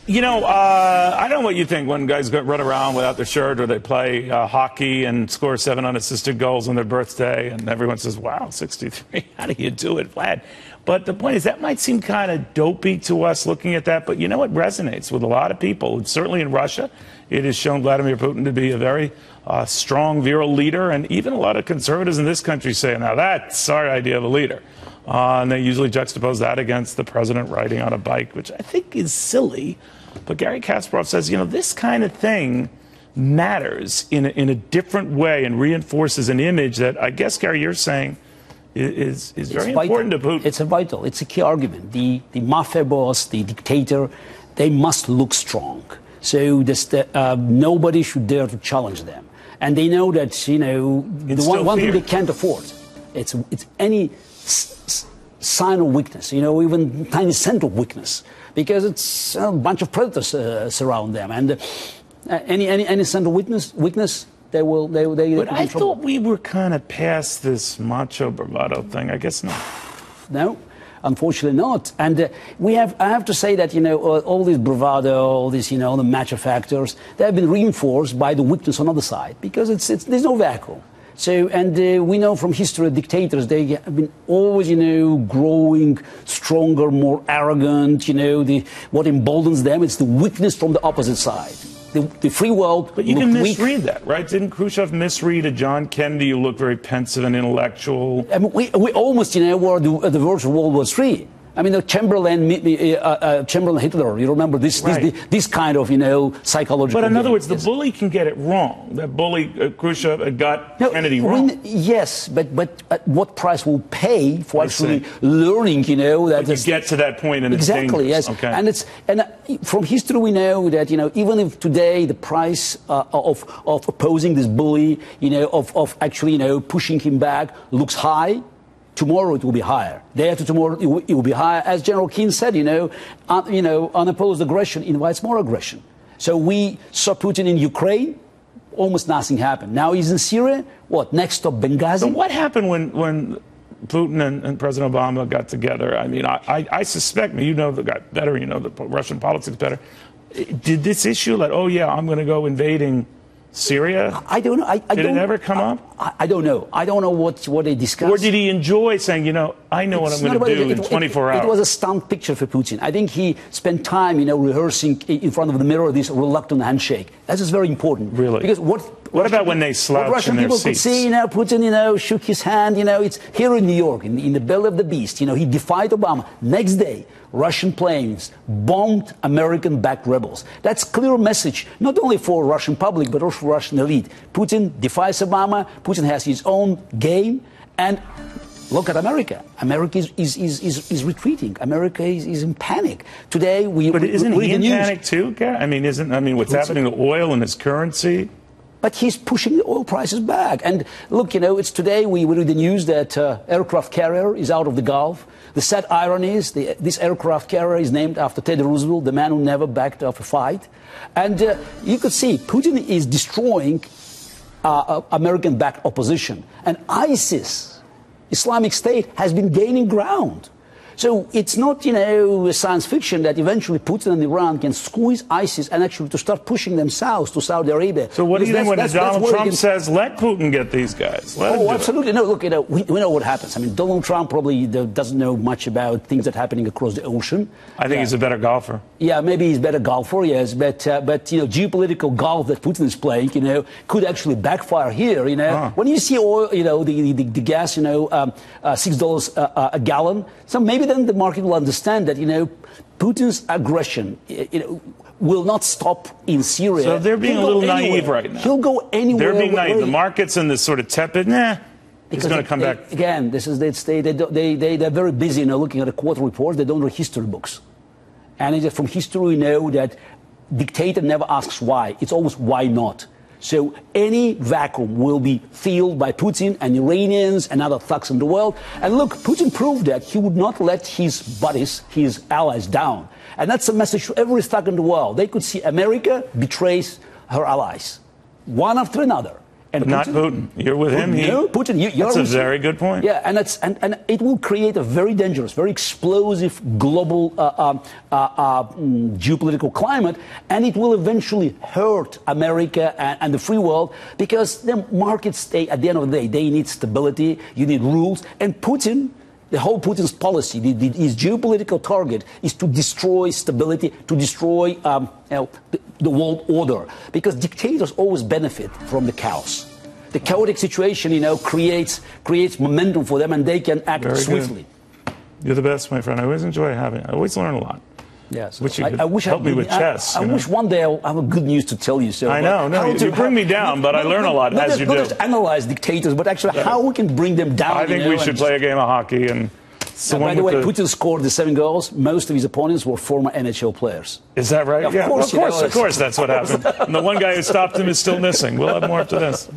I don't know what you think when guys run around without their shirt or they play hockey and score 7 unassisted goals on their birthday, and everyone says, wow, 63, how do you do it, Vlad? But the point is that might seem kind of dopey to us looking at that, but you know, it resonates with a lot of people. Certainly in Russia, it has shown Vladimir Putin to be a very strong, virile leader, and even a lot of conservatives in this country say, now that's our idea of a leader. And they usually juxtapose that against the president riding on a bike, which I think is silly. But Garry Kasparov says, this kind of thing matters in a different way and reinforces an image that I guess, Gary, you're saying is very important to Putin. It's a key argument. The mafia boss, the dictator, they must look strong. So nobody should dare to challenge them. And they know that, the one thing they can't afford, it's any sign of weakness, even tiny scent of weakness, because it's a bunch of predators surround them, and any scent of weakness, they will. But I thought we were kind of past this macho bravado thing. I guess not. No, unfortunately not. And I have to say that all this bravado, all this the macho factors, they have been reinforced by the weakness on the other side, because there's no vacuum. So, and we know from history, dictators, they have been always, growing stronger, more arrogant, what emboldens them, it's the weakness from the opposite side. The free world. But you can misread that, right? Didn't Khrushchev misread a John Kennedy who looked very pensive and intellectual? I mean, we almost, were at the verge of World War III. I mean, the Chamberlain Hitler, you remember this kind of, psychological. But in other words, the bully can get it wrong. That bully, Khrushchev, got Kennedy wrong. Yes, but at what price will pay for actually learning, that... But you get to that point and it's exactly, dangerous. Yes. Okay. And from history we know that, even if today the price of opposing this bully, of actually, pushing him back looks high, tomorrow it will be higher. Day after tomorrow it will be higher. As General King said, unopposed aggression invites more aggression. So we saw Putin in Ukraine, almost nothing happened. Now he's in Syria. What, next stop Benghazi? So what happened when Putin and President Obama got together? I mean, I suspect, you know the guy better, you know the Russian politics better. Did this issue like, oh yeah, I'm going to go invading Syria? I don't know. Did it ever come up? I don't know. I don't know what they discussed. Or did he enjoy saying, I know what I'm going to do in 24 hours? It was a stunt picture for Putin. I think he spent time, rehearsing in front of the mirror this reluctant handshake. That is very important. Really? Because what about when they slouch in their seats? Could see, Putin, shook his hand. It's here in New York, in the belly of the beast. He defied Obama. Next day, Russian planes bombed American-backed rebels. That's a clear message, not only for Russian public, but also for Russian elite. Putin defies Obama. Putin has his own game. And look at America. America is retreating. America is in panic. Today, But isn't he in panic too, Gary? I mean, what's happening to oil and his currency? But he's pushing the oil prices back. And look, it's today we read the news that aircraft carrier is out of the Gulf. The sad irony is this aircraft carrier is named after Teddy Roosevelt, the man who never backed off a fight. And you could see Putin is destroying American-backed opposition. And ISIS, Islamic State, has been gaining ground. So it's not, science fiction that eventually Putin and Iran can squeeze ISIS and actually to start pushing them south to Saudi Arabia. So what do you think when Donald Trump says, let Putin get these guys? Absolutely. No, look, we know what happens. I mean, Donald Trump probably doesn't know much about things that are happening across the ocean. I think he's a better golfer. Yeah, maybe he's a better golfer, yes. But geopolitical golf that Putin is playing, could actually backfire here, When you see oil, the gas, $6 a gallon, so maybe then the market will understand that, Putin's aggression, will not stop in Syria. So they're being a little naive right now. He'll go anywhere. They're being naive. The market's in this sort of tepid, he's going to come back. Again, they're very busy, looking at the quarter reports. They don't read history books. And from history, we know that dictator never asks why. It's always why not. So any vacuum will be filled by Putin and Iranians and other thugs in the world. And look, Putin proved that he would not let his buddies, his allies, down. And that's a message to every thug in the world. They could see America betrays her allies, one after another. And not Putin. You're with him. No, Putin. That's a very good point. Yeah, and it will create a very dangerous, very explosive global geopolitical climate, and it will eventually hurt America and the free world, because the markets, at the end of the day, they need stability. You need rules, and Putin. The whole Putin's policy, his geopolitical target, is to destroy stability, to destroy the world order, because dictators always benefit from the chaos. The chaotic situation, creates momentum for them, and they can act swiftly. Good. You're the best, my friend. I always enjoy having. I always learn a lot. Yes. Wish you could help me with chess. I wish one day I have good news to tell you. So I know. No, you bring me down, but I learn a lot as you do. Not just analyze dictators, but actually how we can bring them down. I think we should play a game of hockey. And by the way, Putin scored the 7 goals. Most of his opponents were former NHL players. Is that right? Yeah, of course, of course that's what happened. And the one guy who stopped him is still missing. We'll have more after this.